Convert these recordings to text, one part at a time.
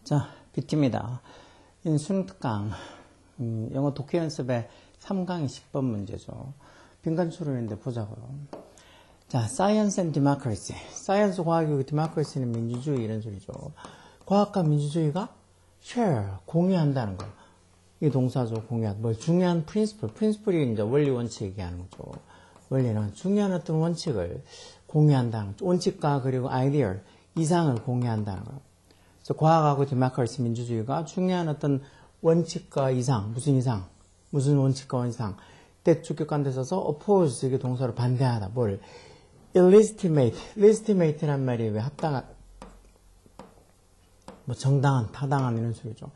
자, 뷰티입니다. 수능특강 영어 독해 연습의 3강의 10번 문제죠. 빈칸 추론인데 보자고요. 자, Science and Democracy. 사이언스, 과학이고 Democracy는 민주주의 이런 소리죠. 과학과 민주주의가 share, 공유한다는 거. 이게 동사죠, 공유한. 뭐 중요한 principle이 이제 원리 원칙 얘기하는 거죠. 원리는 중요한 어떤 원칙을 공유한다는 거. 원칙과 그리고 아이디어, 이상을 공유한다는 거예요. 그래서 과학하고 디마크라시 민주주의가 중요한 어떤 원칙과 이상, 무슨 원칙과 이상. 때 주격관대 써서 oppose 이게 동사로 반대하다. 뭘? illegitimate란 말이 왜 합당한, 뭐 정당한, 타당한 이런 소리죠.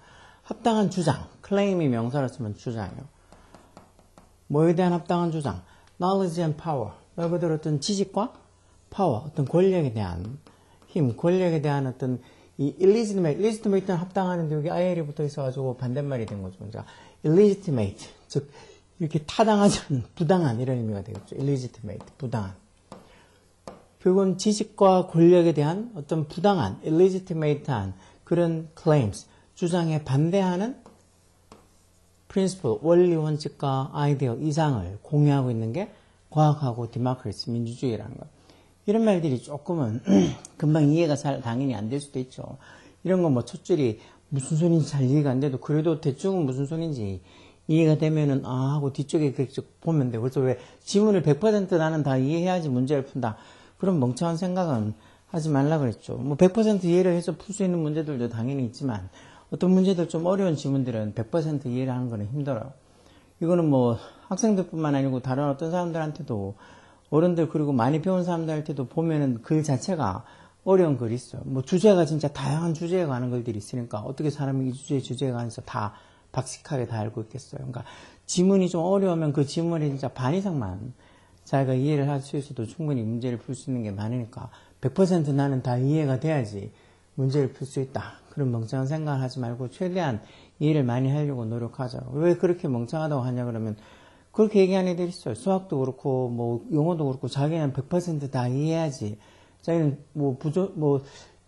합당한 주장, claim이 명사로 쓰면 주장이에요. 뭐에 대한 합당한 주장? knowledge and power. 말 그대로 어떤 지식과 power, 어떤 권력에 대한 힘, 권력에 대한 어떤 이 illegitimate는 합당하는데 여기 IL이 붙어 있어가지고 반대말이 된 거죠. 그러니까 illegitimate, 즉 이렇게 타당하지 않은, 부당한 이런 의미가 되겠죠. illegitimate, 부당한. 결국은 지식과 권력에 대한 어떤 부당한, illegitimate한 그런 claims, 주장에 반대하는 principle, 원리 원칙과 아이디어, 이상을 공유하고 있는 게 과학하고 디모크라시, 민주주의라는 거. 이런 말들이 조금은 금방 이해가 당연히 안 될 수도 있죠. 이런 거 뭐 첫줄이 무슨 소리인지 잘 이해가 안 돼도 그래도 대충은 무슨 소리인지 이해가 되면은 아 하고 뒤쪽에 보면 돼. 그래서 왜 지문을 100% 나는 다 이해해야지 문제를 푼다. 그런 멍청한 생각은 하지 말라 그랬죠. 뭐 100% 이해를 해서 풀 수 있는 문제들도 당연히 있지만 어떤 문제들 좀 어려운 지문들은 100% 이해를 하는 거는 힘들어요. 이거는 뭐 학생들뿐만 아니고 다른 어떤 사람들한테도 어른들 그리고 많이 배운 사람들한테도 보면은 글 자체가 어려운 글이 있어요. 뭐 주제가 진짜 다양한 주제에 관한 글들이 있으니까 어떻게 사람이 이 주제에 관해서 다 박식하게 다 알고 있겠어요. 그러니까 지문이 좀 어려우면 그 지문의 진짜 반 이상만 자기가 이해를 할 수 있어도 충분히 문제를 풀 수 있는 게 많으니까 100% 나는 다 이해가 돼야지 문제를 풀 수 있다. 그런 멍청한 생각을 하지 말고 최대한 이해를 많이 하려고 노력하자고. 왜 그렇게 멍청하다고 하냐 그러면 그렇게 얘기하는 애들 있어요. 수학도 그렇고, 뭐, 영어도 그렇고, 자기는 100% 다 이해해야지. 자기는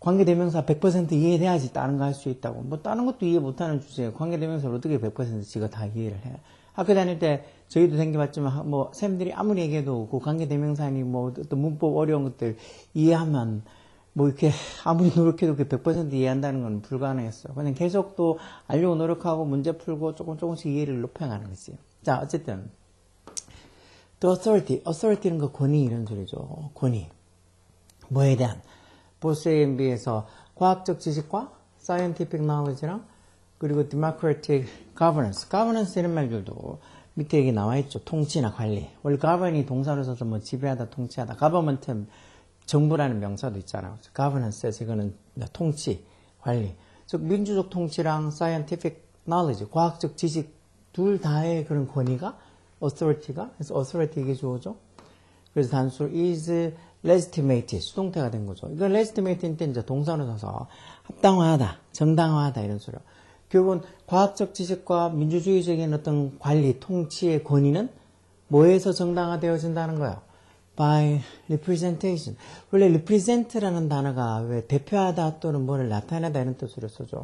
관계대명사 100% 이해해야지 다른 거 할 수 있다고. 뭐, 다른 것도 이해 못하는 주제에 관계대명사를 어떻게 100% 지가 다 이해를 해. 학교 다닐 때 저희도 생겨봤지만, 뭐, 쌤들이 아무리 얘기해도 그 관계대명사니 뭐, 어떤 문법 어려운 것들 이해하면, 뭐, 이렇게 아무리 노력해도 그 100% 이해한다는 건 불가능했어요. 그냥 계속 또 알려고 노력하고 문제 풀고 조금씩 이해를 높여가는 거지. 자, 어쨌든 the authority는 그 권위 이런 소리죠. 권위. 뭐에 대한? 보스 A&B에서 과학적 지식과 scientific knowledge랑 그리고 democratic governance 이런 말들도 밑에 여기 나와 있죠. 통치나 관리. 원래 govern이 동사로 써서 뭐 지배하다, 통치하다. government은 정부라는 명사도 있잖아요. governance에서 이거는 통치, 관리. 즉 민주적 통치랑 scientific knowledge, 과학적 지식 둘 다의 그런 권위가 authority가 그래서 authority 이게 주어죠. 그래서 단수 is legitimate 수동태가 된 거죠. 이건 legitimate인데 이제 동사로 써서 합당화하다, 정당화하다 이런 소리요. 결국은 과학적 지식과 민주주의적인 어떤 관리, 통치의 권위는 뭐에서 정당화되어진다는 거예요? by representation. 원래 represent라는 단어가 왜 대표하다 또는 뭐를 나타내다 이런 뜻으로 쓰죠.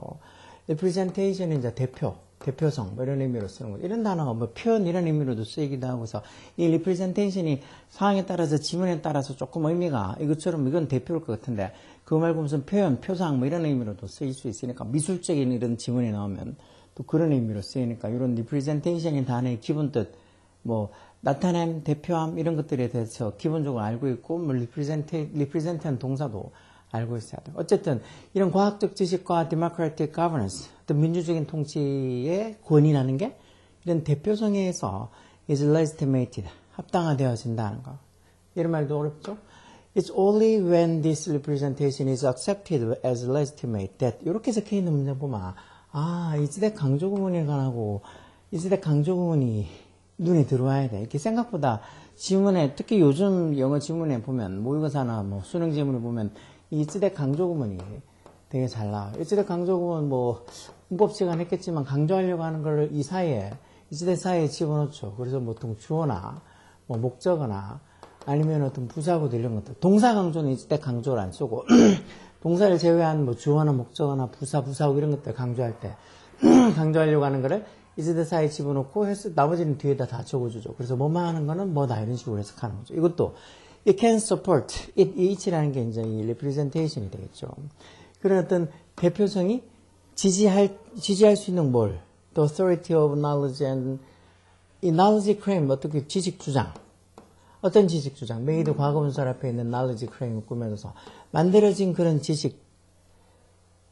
representation은 이제 대표성, 뭐 이런 의미로 쓰는 거죠. 이런 단어가 뭐 표현 이런 의미로도 쓰이기도 하고서 이 representation이 상황에 따라서 지문에 따라서 조금 의미가 이것처럼 이건 대표일 것 같은데 그거 말고 무슨 표현, 표상 뭐 이런 의미로도 쓰일 수 있으니까 미술적인 이런 지문이 나오면 또 그런 의미로 쓰이니까 이런 representation인 단어의 기본 뜻, 뭐 나타냄, 대표함 이런 것들에 대해서 기본적으로 알고 있고 뭐 represent한 동사도 알고 있어야 돼요. 어쨌든 이런 과학적 지식과 democratic governance, 어떤 민주적인 통치의 권위라는 게 이런 대표성에서 is legitimated, 합당화되어진다는 거. 이런 말도 어렵죠? It's only when this representation is accepted as legitimate that 이렇게 적혀 있는 문제 보면 이지대 강조구문에 관하고 이지대 강조구문이 눈에 들어와야 돼. 이렇게 생각보다 지문에 특히 요즘 영어 지문에 보면 모의고사나 뭐 수능 지문에 보면 이 이지대 강조구문이 되게 잘 나와요. 이지대 강조구문 뭐 문법 시간 했겠지만 강조하려고 하는 걸 이 사이에 이지대 사이에 집어넣죠. 그래서 보통 주어나 뭐 목적어나 아니면 어떤 부사구도 이런 것들 동사 강조는 이지대 강조를 안 쓰고 동사를 제외한 뭐 주어나 목적어나 부사고 이런 것들 강조할 때 강조하려고 하는 거를 is the 사이에 집어넣고 해서 나머지는 뒤에다 다 적어주죠. 그래서 뭐만 하는 거는 뭐다 이런 식으로 해석하는 거죠. 이것도 it can support it이라는 게 이제 이 representation이 되겠죠. 그런 어떤 대표성이 지지할 수 있는 뭘 the authority of knowledge and 이 knowledge claim 어떻게 지식 주장 어떤 지식 주장 made 과거분사 앞에 있는 knowledge claim을 꾸며서 만들어진 그런 지식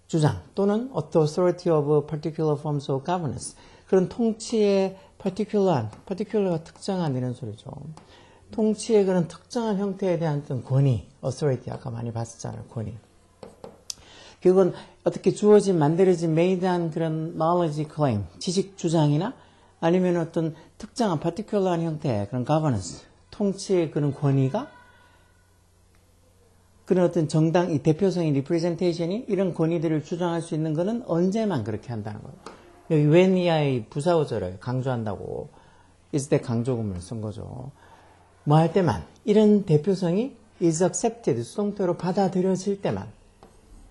주장 또는 the authority of particular forms of governance 그런 통치의 particular가 특정한 이런 소리죠. 통치의 그런 특정한 형태에 대한 어떤 권위, authority 아까 많이 봤었잖아요. 권위. 그건 어떻게 주어진, 만들어진, made한 그런 knowledge claim, 지식 주장이나 아니면 어떤 특정한 particular한 형태의 그런 governance, 통치의 그런 권위가 그런 어떤 정당, 이 대표성인 representation이 이런 권위들을 주장할 수 있는 것은 언제만 그렇게 한다는 거예요. 여기 when 이하의 부사어절을 강조한다고 is 때 강조금을 쓴 거죠. 뭐 할 때만 이런 대표성이 is accepted 수동태로 받아들여질 때만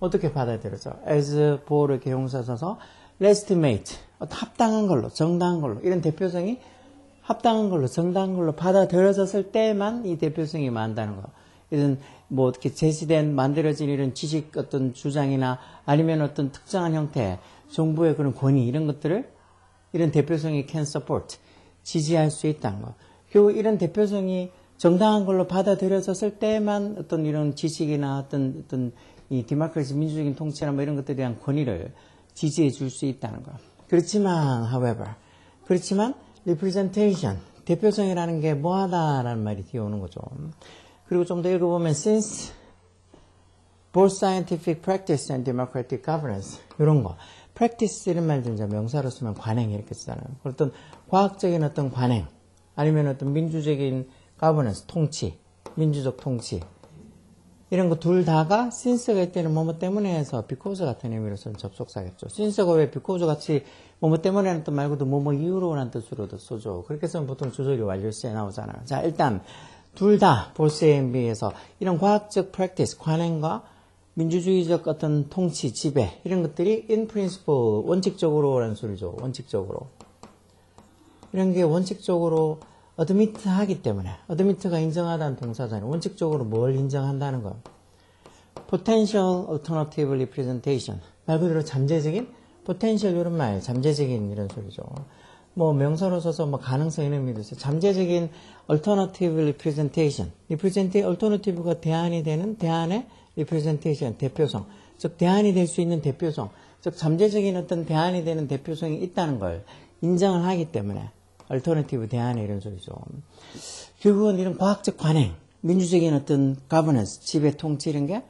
어떻게 받아들여져? as for를 개용사 써서 legitimate 합당한 걸로 정당한 걸로 이런 대표성이 합당한 걸로 정당한 걸로 받아들여졌을 때만 이 대표성이 만다는 거예요. 이런 뭐 어떻게 제시된 만들어진 이런 지식 어떤 주장이나 아니면 어떤 특정한 형태 정부의 그런 권위 이런 것들을 이런 대표성이 can support 지지할 수 있다는 거. 결국 이런 대표성이 정당한 걸로 받아들여졌을 때만 어떤 이런 지식이나 어떤 이 디모크라시 민주적인 통치나 뭐 이런 것들에 대한 권위를 지지해 줄 수 있다는 거. 그렇지만 representation 대표성이라는 게 뭐하다라는 말이 뒤에 오는 거죠. 그리고 좀 더 읽어보면 since both scientific practice and democratic governance 이런 거 practice 이런 말들 이제 명사로 쓰면 관행 이렇게 쓰잖아요. 어떤 과학적인 어떤 관행 아니면 어떤 민주적인 governance 통치 민주적 통치 이런 거 둘 다가 since가 있다는 뭐뭐 때문에 해서 because 같은 의미로서는 접속사겠죠. since가 왜 because 같이 뭐뭐 때문에 하는 뜻 말고도 뭐뭐 이유로라는 뜻으로도 쓰죠. 그렇게 쓰면 보통 주절이 완료시에 나오잖아요. 자 일단 둘 다 both A and B에서 이런 과학적 practice 관행과 민주주의적 어떤 통치, 지배 이런 것들이 in principle 원칙적으로라는 소리죠. 원칙적으로 이런 게 원칙적으로 admit 하기 때문에 admit가 인정하다는 동사잖아요. 원칙적으로 뭘 인정한다는 거예요. potential alternative representation 말 그대로 잠재적인 potential 이런 말 잠재적인 이런 소리죠. 뭐 명사로 써서 뭐 가능성 이런 의미도 있어요. 잠재적인 alternative representation alternative가 대안이 되는 대안의 representation, 대표성. 즉, 대안이 될 수 있는 대표성. 즉, 잠재적인 어떤 대안이 되는 대표성이 있다는 걸 인정을 하기 때문에, alternative 대안의 이런 소리죠. 결국은 이런 과학적 관행, 민주적인 어떤 governance, 지배, 통치 이런 게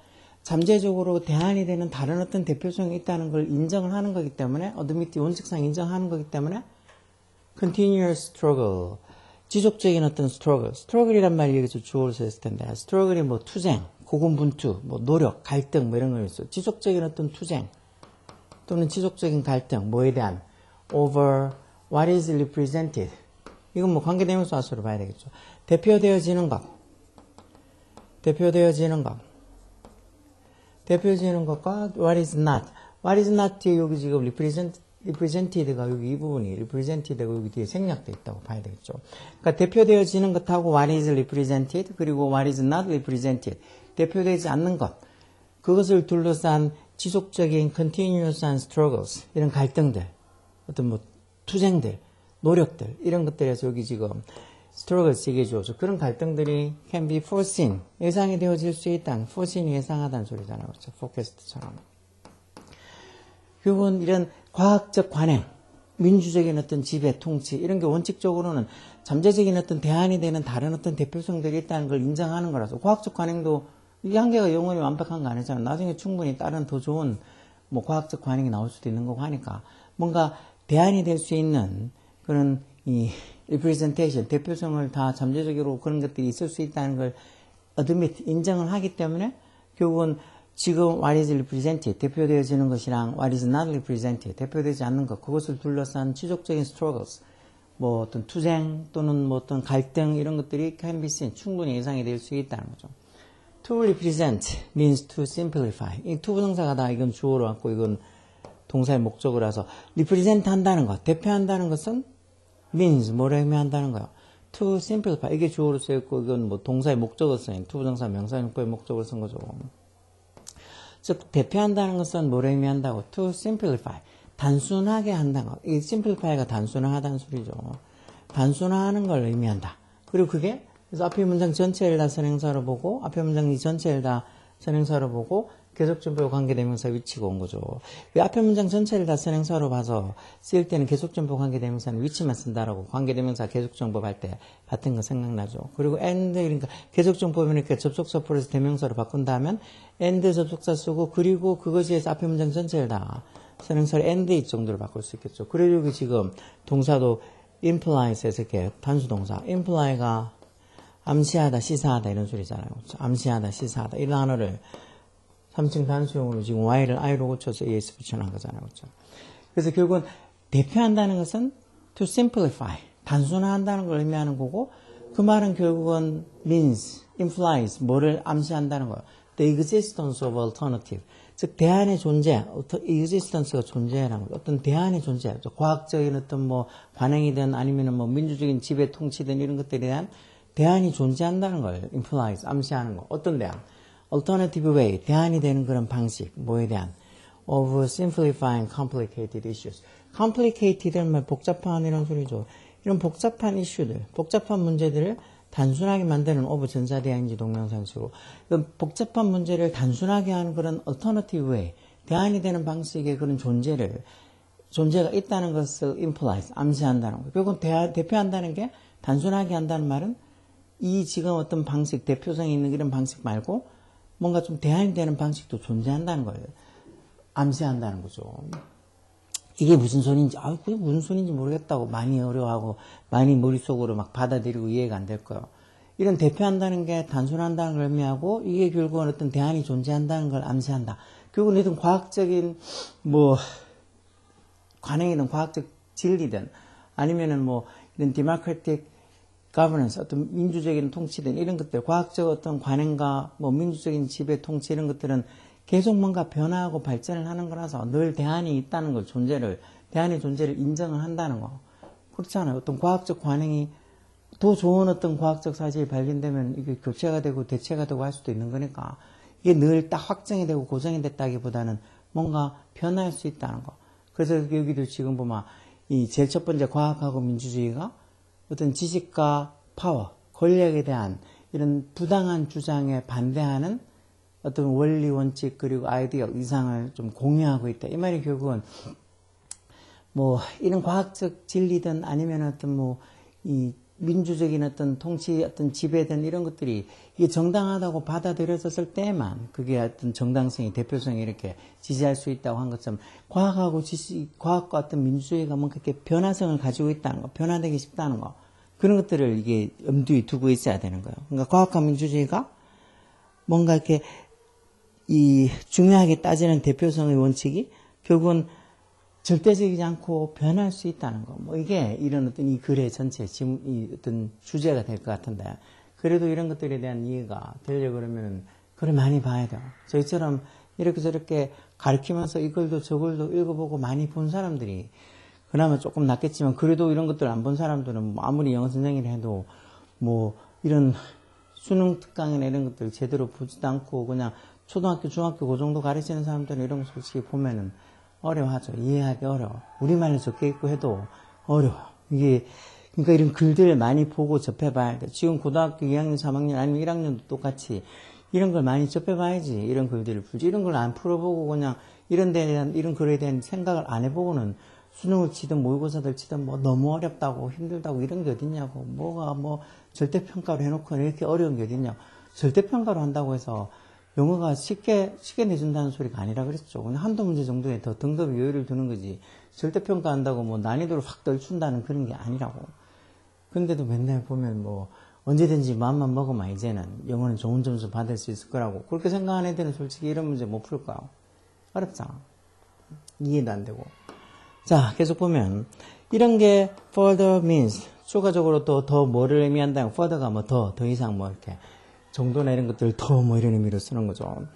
잠재적으로 대안이 되는 다른 어떤 대표성이 있다는 걸 인정을 하는 거기 때문에, admit, 원칙상 인정하는 거기 때문에, continuous struggle, 지속적인 어떤 struggle이란 말이 여기서 주어를 썼을 텐데, struggle이 뭐 투쟁, 고군분투, 뭐 노력, 갈등 뭐 이런 거 있어요. 지속적인 어떤 투쟁 또는 지속적인 갈등 뭐에 대한 over what is represented 이건 뭐 관계대명사수로 봐야 되겠죠. 대표되어지는 것과 what is not 뒤에 여기 지금 represented가 여기 이 부분이 represented가 여기 뒤에 생략되어 있다고 봐야 되겠죠. 그러니까 대표되어지는 것하고 what is represented 그리고 what is not represented 대표되지 않는 것 그것을 둘러싼 지속적인 continuous한 struggles 이런 갈등들 어떤 뭐 투쟁들 노력들 이런 것들에서 여기 지금 struggles 얘기해줘서 그런 갈등들이 can be foreseen 예상이 되어질 수 있다. foresee이 예상하다는 소리잖아요. 그렇죠? forecast처럼 결국은 이런 과학적 관행 민주적인 어떤 지배, 통치 이런 게 원칙적으로는 잠재적인 어떤 대안이 되는 다른 어떤 대표성들이 있다는 걸 인정하는 거라서 과학적 관행도 이 한계가 영원히 완벽한 거 아니잖아요. 나중에 충분히 다른 더 좋은 뭐 과학적 관행이 나올 수도 있는 거고 하니까 뭔가 대안이 될 수 있는 그런 이 representation 대표성을 다 잠재적으로 그런 것들이 있을 수 있다는 걸 admit 인정을 하기 때문에 결국은 지금 what is represented 대표되어지는 것이랑 what is not represented 대표되지 않는 것 그것을 둘러싼 지속적인 struggles 뭐 어떤 투쟁 또는 뭐 어떤 갈등 이런 것들이 can be seen 충분히 예상이 될 수 있다는 거죠. to represent means to simplify. 이 to 부동사가 다 이건 주어로 왔고 이건 동사의 목적으로서 represent 한다는 것, 대표한다는 것은 means 뭐를 의미한다는 거예요. to simplify 이게 주어로 쓰였고 이건 뭐 동사의 목적으로 쓰인 to 부동사 명사용법의 목적으로 쓴 거죠. 즉 대표한다는 것은 뭐를 의미한다고? to simplify 단순하게 한다는 것. 이 simplify가 단순하다는 소리죠. 단순화하는 걸 의미한다. 그리고 그게 그래서 앞에 문장 전체를 다 선행사로 보고 앞에 문장 이 전체를 다 선행사로 보고 계속전보와 관계대명사 위치가 온 거죠. 왜 앞에 문장 전체를 다 선행사로 봐서 쓸 때는 계속전보 관계대명사는 위치만 쓴다라고 관계대명사 계속정보 할 때 봤던 거 생각나죠. 그리고 and 그러니까 계속정보면 이렇게 접속사 플러스 대명사로 바꾼다면 and 접속사 쓰고 그리고 그것에 의해서 앞에 문장 전체를 다 선행사로 and 이 정도로 바꿀 수 있겠죠. 그리고 여기 지금 동사도 implies에서 이렇게 단수동사 imply가 암시하다, 시사하다 이런 소리잖아요. 암시하다, 시사하다 이 단어를 3층 단수용으로 지금 y를 i로 고쳐서 es 붙여놓은 거잖아요. 그렇죠? 그래서 결국은 대표한다는 것은 to simplify, 단순화한다는 걸 의미하는 거고 그 말은 결국은 means, implies, 뭐를 암시한다는 거예요. The existence of alternative. 즉 대안의 존재, existence가 존재라는 거예요. 어떤 대안의 존재, 과학적인 어떤 뭐 관행이든 아니면 뭐 민주적인 지배 통치든 이런 것들에 대한 대안이 존재한다는 걸 implies, 암시하는 거. 어떤 대안? alternative way, 대안이 되는 그런 방식, 뭐에 대한? of simplifying complicated issues. complicated는 말 복잡한 이런 소리죠. 이런 복잡한 이슈들, 복잡한 문제들을 단순하게 만드는 of 전사대항지 동명사인수로 복잡한 문제를 단순하게 하는 그런 alternative way, 대안이 되는 방식의 그런 존재가 있다는 것을 implies, 암시한다는 거예요. 결국은 대표한다는 게 단순하게 한다는 말은 이 지금 어떤 방식, 대표성이 있는 이런 방식 말고 뭔가 좀 대안이 되는 방식도 존재한다는 거예요. 암시한다는 거죠. 이게 무슨 소리인지, 그게 무슨 소리인지 모르겠다고 많이 어려워하고 많이 머릿속으로 막 받아들이고 이해가 안 될 거예요. 이런 대표한다는 게 단순한다는 걸 의미하고 이게 결국은 어떤 대안이 존재한다는 걸 암시한다. 결국은 어떤 과학적인 뭐 관행이든 과학적 진리든 아니면은 뭐 이런 democratic governance, 어떤 민주적인 통치든 이런 것들, 과학적 어떤 관행과 뭐 민주적인 지배 통치 이런 것들은 계속 뭔가 변화하고 발전을 하는 거라서 늘 대안이 있다는 걸 대안의 존재를 인정을 한다는 거. 그렇잖아요. 어떤 과학적 관행이 더 좋은 어떤 과학적 사실이 발견되면 이게 교체가 되고 대체가 되고 할 수도 있는 거니까 이게 늘 딱 확정이 되고 고정이 됐다기보다는 뭔가 변할 수 있다는 거. 그래서 여기도 지금 보면 이 제일 첫 번째 과학하고 민주주의가 어떤 지식과 파워, 권력에 대한 이런 부당한 주장에 반대하는 어떤 원리, 원칙, 그리고 아이디어, 이상을 좀 공유하고 있다. 이 말이 결국은 뭐 이런 과학적 진리든 아니면 어떤 뭐 이 민주적인 어떤 통치, 어떤 지배든 이런 것들이 이게 정당하다고 받아들여졌을 때만 그게 어떤 정당성이, 대표성이 이렇게 지지할 수 있다고 한 것처럼 과학과 어떤 민주주의가 뭔가 이렇게 변화성을 가지고 있다는 거, 변화되기 쉽다는 거. 그런 것들을 이게 염두에 두고 있어야 되는 거예요. 그러니까 과학과 민주주의가 뭔가 이렇게 이 중요하게 따지는 대표성의 원칙이 결국은 절대적이지 않고 변할 수 있다는 거. 뭐 이게 이런 어떤 이 글의 전체 이 어떤 주제가 될 것 같은데 그래도 이런 것들에 대한 이해가 되려고 그러면 글을 많이 봐야 돼요. 저희처럼 이렇게 저렇게 가르치면서 이 글도 저 글도 읽어보고 많이 본 사람들이 그나마 조금 낫겠지만 그래도 이런 것들 안 본 사람들은 뭐 아무리 영어 선생님을 해도 뭐 이런 수능 특강이나 이런 것들 제대로 보지도 않고 그냥 초등학교, 중학교 그 정도 가르치는 사람들은 이런 거 솔직히 보면은 어려워하죠. 이해하기 어려워. 우리말로 적혀 있고 해도 어려워. 이게, 그러니까 이런 글들을 많이 보고 접해봐야 돼. 지금 고등학교 2학년, 3학년 아니면 1학년도 똑같이 이런 걸 많이 접해봐야지. 이런 글들을 풀지. 이런 걸 안 풀어보고 그냥 이런 데에 대한, 이런 글에 대한 생각을 안 해보고는 수능을 치든 모의고사들 치든 뭐 너무 어렵다고 힘들다고 이런 게 어딨냐고. 뭐가 뭐 절대평가로 해놓고 이렇게 어려운 게 어딨냐고. 절대평가로 한다고 해서 영어가 쉽게 내준다는 소리가 아니라 그랬죠. 그냥 한두 문제 정도에 더 등급 여유를 두는 거지. 절대평가 한다고 뭐 난이도를 확 떨춘다는 그런 게 아니라고. 근데도 맨날 보면 뭐 언제든지 마음만 먹으면 이제는 영어는 좋은 점수 받을 수 있을 거라고. 그렇게 생각하는 애들은 솔직히 이런 문제 못 풀 거야. 어렵잖아. 이해도 안 되고. 자, 계속 보면 이런 게 further means 추가적으로 또 더 뭐를 의미한다. further가 뭐 더 이상 뭐 이렇게 정도나 이런 것들을 더 뭐 이런 의미로 쓰는 거죠.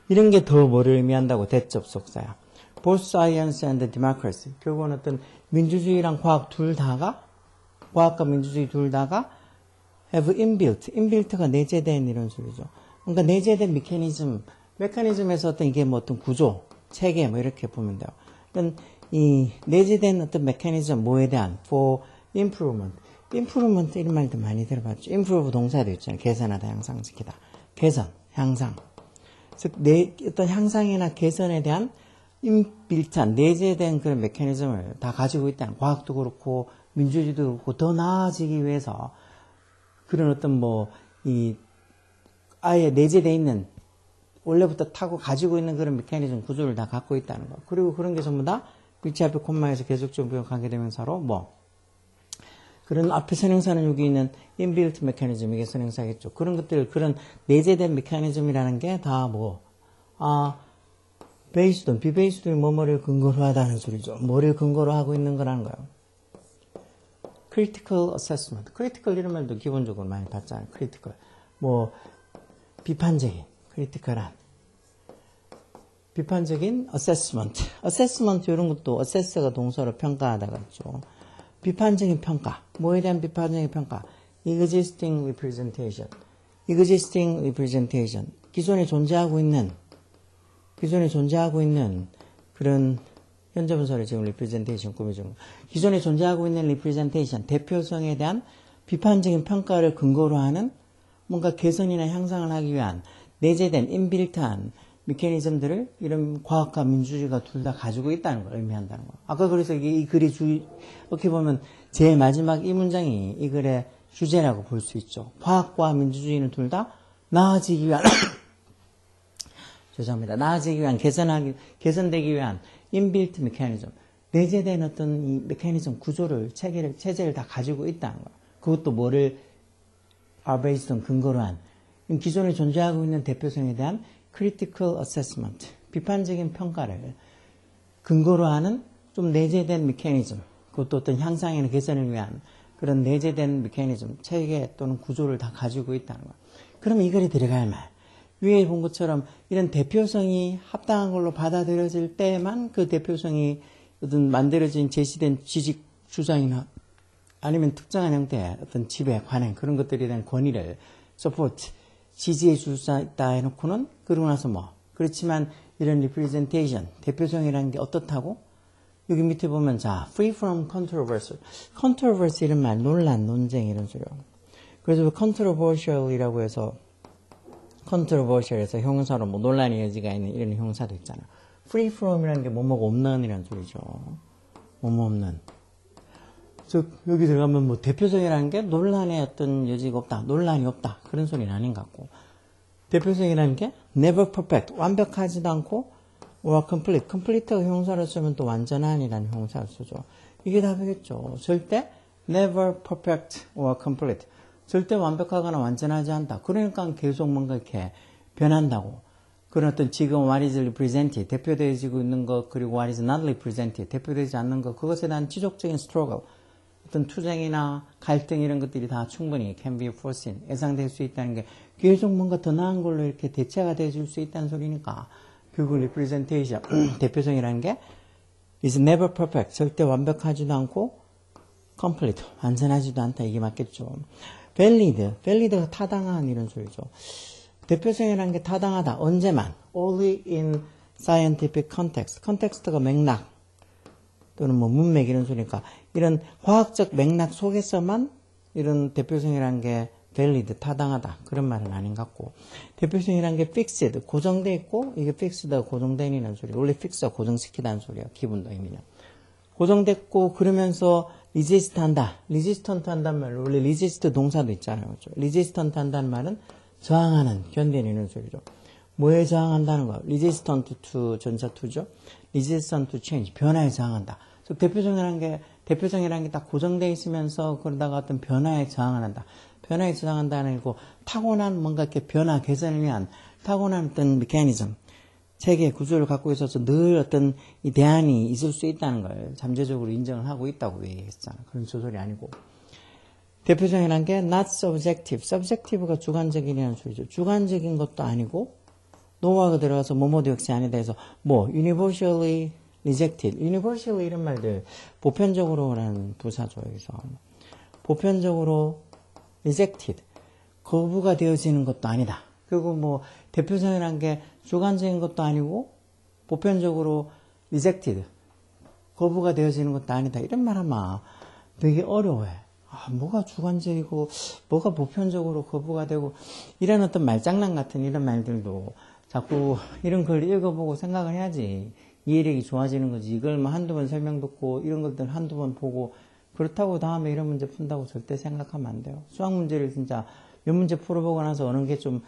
이런 게 더 뭐를 의미한다고 대접속사야. Both science and democracy. 결국은 어떤 민주주의랑 과학 둘 다가, 과학과 민주주의 둘 다가 have inbuilt. inbuilt가 내재된 이런 소리죠. 그러니까 내재된 메커니즘에서 어떤 이게 뭐 어떤 구조, 체계 뭐 이렇게 보면 돼요. 그러니까 이 내재된 어떤 메커니즘 뭐에 대한 for improvement. improvement 이런 말도 많이 들어봤죠. improve 동사도 있잖아요. 개선하다, 향상시키다. 개선, 향상. 즉, 어떤 향상이나 개선에 대한 인빌트한, 내재된 그런 메커니즘을 다 가지고 있다는, 과학도 그렇고, 민주주의도 그렇고, 더 나아지기 위해서 그런 어떤 아예 내재되어 있는, 원래부터 타고 가지고 있는 그런 메커니즘 구조를 다 갖고 있다는 거. 그리고 그런 게 전부 다 위치 앞에 콤마에서 계속적으로 부여 관계대명사로 그런 앞에 선행사는 여기 있는 inbuilt mechanism, 이게 선행사겠죠. 그런 것들, 그런 내재된 메커니즘이라는 게 다 based on, be based on 뭐뭐를 근거로 하다는 소리죠. 뭐를 근거로 하고 있는 거라는 거예요. critical assessment. critical 이런 말도 기본적으로 많이 봤잖아요. critical. 비판적인, critical한. 비판적인 assessment. assessment 이런 것도 assess가 동사로 평가하다가 있죠. 비판적인 평가. 뭐에 대한 비판적인 평가? existing representation. existing representation. 기존에 존재하고 있는 그런 현재 분사를 지금 representation 꾸며준 거. 기존에 존재하고 있는 representation, 대표성에 대한 비판적인 평가를 근거로 하는 뭔가 개선이나 향상을 하기 위한 내재된 인빌트한 메커니즘들을 이런 과학과 민주주의가 둘 다 가지고 있다는 걸 의미한다는 거. 아까 그래서 이 글의 어떻게 보면 제일 마지막 이 문장이 이 글의 주제라고 볼 수 있죠. 과학과 민주주의는 둘 다 나아지기 위한 죄송합니다. 나아지기 위한 개선되기 위한 인빌트 메커니즘, 내재된 어떤 이 메커니즘 구조를 체제를 다 가지고 있다는 거. 그것도 뭐를 based on 근거로 한 기존에 존재하고 있는 대표성에 대한 critical assessment, 비판적인 평가를 근거로 하는 좀 내재된 메커니즘, 그것도 어떤 향상이나 개선을 위한 그런 내재된 메커니즘, 체계 또는 구조를 다 가지고 있다는 거. 그러면 이 글에 들어갈 말, 위에 본 것처럼 이런 대표성이 합당한 걸로 받아들여질 때만 그 대표성이 어떤 만들어진 제시된 지식 주장이나 아니면 특정한 형태의 어떤 지배, 관행 그런 것들에 대한 권위를 support, 지지해 줄 수 있다 해놓고는 그러고 나서 그렇지만 이런 representation, 대표성이라는 게 어떻다고? 여기 밑에 보면 자, free from controversy. controversy 이런 말, 논란, 논쟁 이런 소리요. 그래서 controversial이라고 해서 controversial에서 형사로 논란의 여지가 있는 이런 형사도 있잖아요. free from이라는 게 뭐뭐가 없는 이라는 소리죠. 뭐뭐 없는. 즉 여기 들어가면 대표성이라는 게 논란의 어떤 여지가 없다, 논란이 없다 그런 소리는 아닌 것 같고, 대표성이라는 게 never perfect, 완벽하지도 않고 or complete, complete가 형사를 쓰면 또 완전한이라는 형사를 쓰죠. 이게 답이겠죠. 절대 never perfect or complete, 절대 완벽하거나 완전하지 않다. 그러니까 계속 뭔가 이렇게 변한다고. 그런 어떤 지금 what is represented, 대표되어지고 있는 것, 그리고 what is not represented, 대표되지 않는 것, 그것에 대한 지속적인 struggle, 어떤 투쟁이나 갈등 이런 것들이 다 충분히 can be foreseen, 예상될 수 있다는 게 계속 뭔가 더 나은 걸로 이렇게 대체가 되어줄 수 있다는 소리니까 결국 representation, 대표성이라는 게 is never perfect, 절대 완벽하지도 않고 complete, 완전하지도 않다, 이게 맞겠죠. valid가 타당한 이런 소리죠. 대표성이라는 게 타당하다, 언제만, only in scientific context, context가 맥락 또는 문맥 이런 소리니까 이런 과학적 맥락 속에서만 이런 대표성이라는 게 valid, 타당하다 그런 말은 아닌 것 같고, 대표성이라는 게 fixed, 고정돼 있고, 이게 fixed가 고정되는 소리, 원래 fixed가 고정시키다는 소리야, 기본도 의미는. 고정됐고 그러면서 resist 한다, resistant 한다는 말, 원래 resist 동사도 있잖아요. 그렇죠? resistant 한다는 말은 저항하는, 견뎌내는 소리죠. 뭐에 저항한다는 거? resistant to 전차 to죠. resistant to change, 변화에 저항한다. 그래서 대표성이라는 게 딱 고정되어 있으면서 그러다가 어떤 변화에 저항을 한다. 변화에 저항한다는 거, 타고난 뭔가 이렇게 변화, 개선을 위한 타고난 어떤 메커니즘, 체계, 구조를 갖고 있어서 늘 어떤 이 대안이 있을 수 있다는 걸 잠재적으로 인정을 하고 있다고 얘기했잖아. 그런 소설이 아니고. 대표성이란 게 not subjective. subjective가 주관적이라는 소리죠. 주관적인 것도 아니고 노화가 들어가서 뭐뭐도 역시 아니다 해서 뭐 universally rejected. universally 이런 말들 보편적으로라는 부사죠. 여기서 보편적으로 rejected. 거부가 되어지는 것도 아니다. 그리고 뭐 대표성이란 게 주관적인 것도 아니고 보편적으로 rejected. 거부가 되어지는 것도 아니다. 이런 말 하면 되게 어려워해. 뭐가 주관적이고 뭐가 보편적으로 거부가 되고 이런 어떤 말장난 같은 이런 말들도 자꾸 이런 글 읽어보고 생각을 해야지 이해력이 좋아지는 거지. 이걸 뭐 한두 번 설명 듣고 이런 것들 한두 번 보고 그렇다고 다음에 이런 문제 푼다고 절대 생각하면 안 돼요. 수학 문제를 진짜 몇 문제 풀어보고 나서 어느 게 좀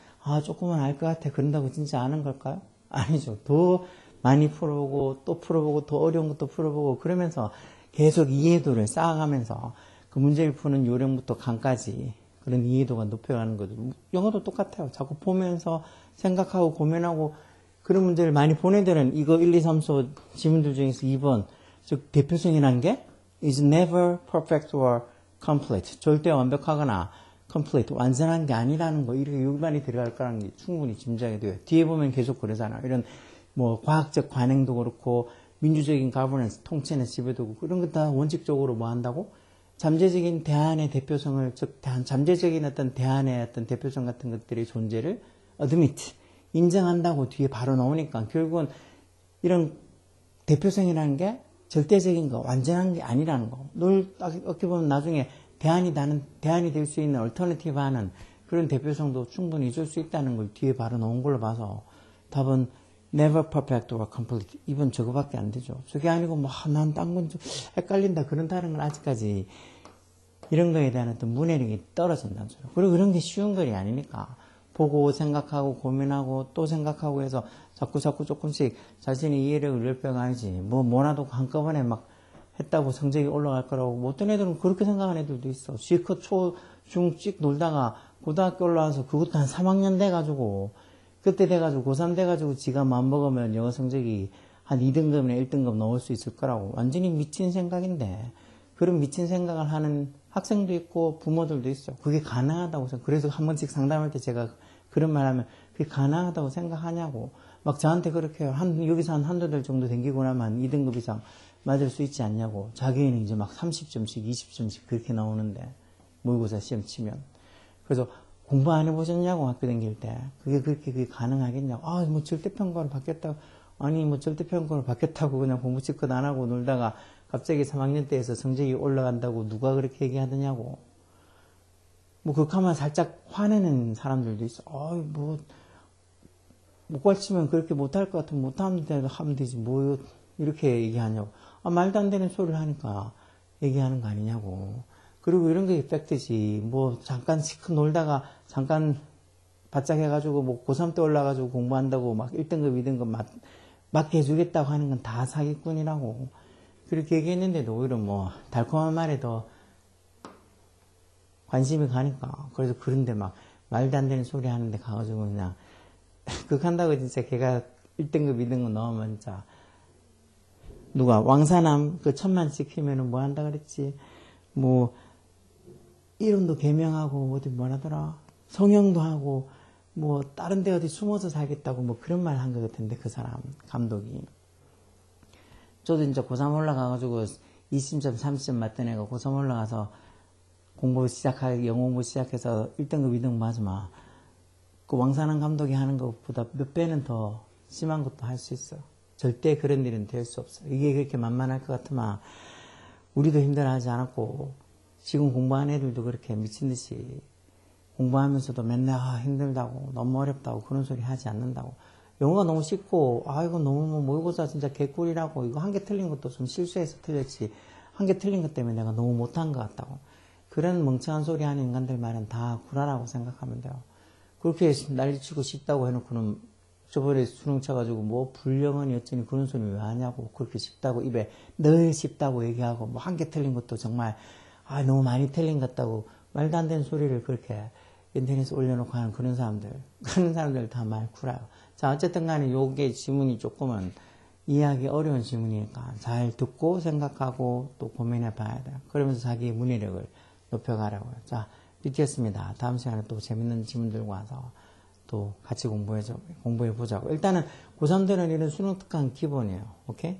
조금은 알 것 같아 그런다고 진짜 아는 걸까요? 아니죠. 더 많이 풀어보고 또 풀어보고 더 어려운 것도 풀어보고 그러면서 계속 이해도를 쌓아가면서 그 문제를 푸는 요령부터 강까지 그런 이해도가 높여가는 거죠. 영어도 똑같아요. 자꾸 보면서 생각하고 고민하고 그런 문제를 많이 본 애들은 이거 1, 2, 3소 지문들 중에서 2번 즉 대표성이라는 게 is never perfect or complete. 절대 완벽하거나 complete, 완전한 게 아니라는 거 이렇게 일반이 들어갈 거라는 게 충분히 짐작이 돼요. 뒤에 보면 계속 그러잖아. 이런 뭐 과학적 관행도 그렇고 민주적인 가버넌스, 통치는 지배도고 그런 거 다 원칙적으로 뭐 한다고? 잠재적인 대안의 대표성을 즉 잠재적인 어떤 대안의 어떤 대표성 같은 것들의 존재를 admit, 인정한다고 뒤에 바로 나오니까 결국은 이런 대표성이라는 게 절대적인 거, 완전한 게 아니라는 거. 늘 어떻게 보면 나중에 대안이 될 수 있는 얼터너티브 하는 그런 대표성도 충분히 있을 수 있다는 걸 뒤에 바로 나온 걸로 봐서 답은 never perfect or complete. 이번 저거밖에 안 되죠. 저게 아니고 난 딴 건 좀 헷갈린다 그런다는 건 아직까지 이런 거에 대한 어떤 문해력이 떨어진다는 소리죠. 그리고 그런 게 쉬운 글이 아니니까 보고 생각하고 고민하고 또 생각하고 해서 자꾸 조금씩 자신의 이해력을 넓혀가야지 뭐라도 한꺼번에 막 했다고 성적이 올라갈 거라고 어떤 애들은 그렇게 생각하는 애들도 있어. 실컷 초, 중, 찍 놀다가 고등학교 올라와서 그것도 한 3학년 돼가지고 그때 돼가지고 고3 돼가지고 지가 마음먹으면 영어 성적이 한 2등급이나 1등급 넣을 수 있을 거라고. 완전히 미친 생각인데 그런 미친 생각을 하는 학생도 있고 부모들도 있어. 그게 가능하다고 생각. 그래서 한 번씩 상담할 때 제가 그런 말 하면 그게 가능하다고 생각하냐고. 막 저한테 그렇게 여기서 한 한두 달 정도 댕기고 나면 2등급 이상 맞을 수 있지 않냐고. 자기는 이제 막 30점씩 20점씩 그렇게 나오는데 모의고사 시험 치면. 그래서 공부 안 해보셨냐고 학교 다닐 때. 그게 가능하겠냐고. 뭐 절대평가로 바뀌었다고. 아니, 뭐 절대평가로 바뀌었다고 그냥 공부 실컷 안 하고 놀다가 갑자기 3학년 때에서 성적이 올라간다고 누가 그렇게 얘기하더냐고. 그렇게 하면 살짝 화내는 사람들도 있어. 못 가르치면 그렇게 못할 것 같으면 하면 되지. 이렇게 얘기하냐고. 말도 안 되는 소리를 하니까 얘기하는 거 아니냐고. 그리고 이런 게 팩트지. 잠깐 시컷 놀다가 잠깐 바짝 해가지고 고3 때 올라가지고 공부한다고 막 1등급, 2등급 맞게 해주겠다고 하는 건 다 사기꾼이라고. 그렇게 얘기했는데도 오히려 달콤한 말에 더 관심이 가니까. 그래서 그런데 막 말도 안 되는 소리 하는데 가가지고 그냥 그거 한다고 진짜 걔가 1등급, 2등급 넣으면 진짜 누가 왕사남 그 1000만 찍히면은 뭐 한다 그랬지. 이름도 개명하고 어디 뭐라더라. 성형도 하고 다른 데 어디 숨어서 살겠다고 그런 말 한 것 같은데 그 사람 감독이. 저도 이제 고3 올라가가지고 20점, 30점 맞던 애가 고3 올라가서 영어 공부 시작해서 1등급, 2등급 맞으면 그 왕산한 감독이 하는 것보다 몇 배는 더 심한 것도 할 수 있어. 절대 그런 일은 될 수 없어. 이게 그렇게 만만할 것 같으면 우리도 힘들어하지 않았고 지금 공부하는 애들도 그렇게 미친듯이 공부하면서도 맨날 힘들다고 너무 어렵다고 그런 소리 하지 않는다고. 영어가 너무 쉽고 이거 너무 모의고사 진짜 개꿀이라고. 이거 한 개 틀린 것도 좀 실수해서 틀렸지 한 개 틀린 것 때문에 내가 너무 못한 것 같다고. 그런 멍청한 소리 하는 인간들 말은 다 구라라고 생각하면 돼요. 그렇게 난리치고 쉽다고 해놓고는 저번에 수능 쳐가지고 불영언이 어쩌니 그런 소리 왜 하냐고. 그렇게 쉽다고 입에 늘 쉽다고 얘기하고 한 개 틀린 것도 정말 너무 많이 틀린 것 같다고 말도 안 되는 소리를 그렇게 인터넷에 올려놓고 하는 그런 사람들 다 말 구라요. 자, 어쨌든 간에 요게 지문이 조금은 이해하기 어려운 지문이니까 잘 듣고 생각하고 또 고민해 봐야 돼요. 그러면서 자기의 문해력을 높여가라고요. 자, BTS입니다. 다음 시간에 또 재밌는 질문들과 와서 또 같이 공부해보자고. 일단은 고3들은 이런 수능 특강 기본이에요. 오케이?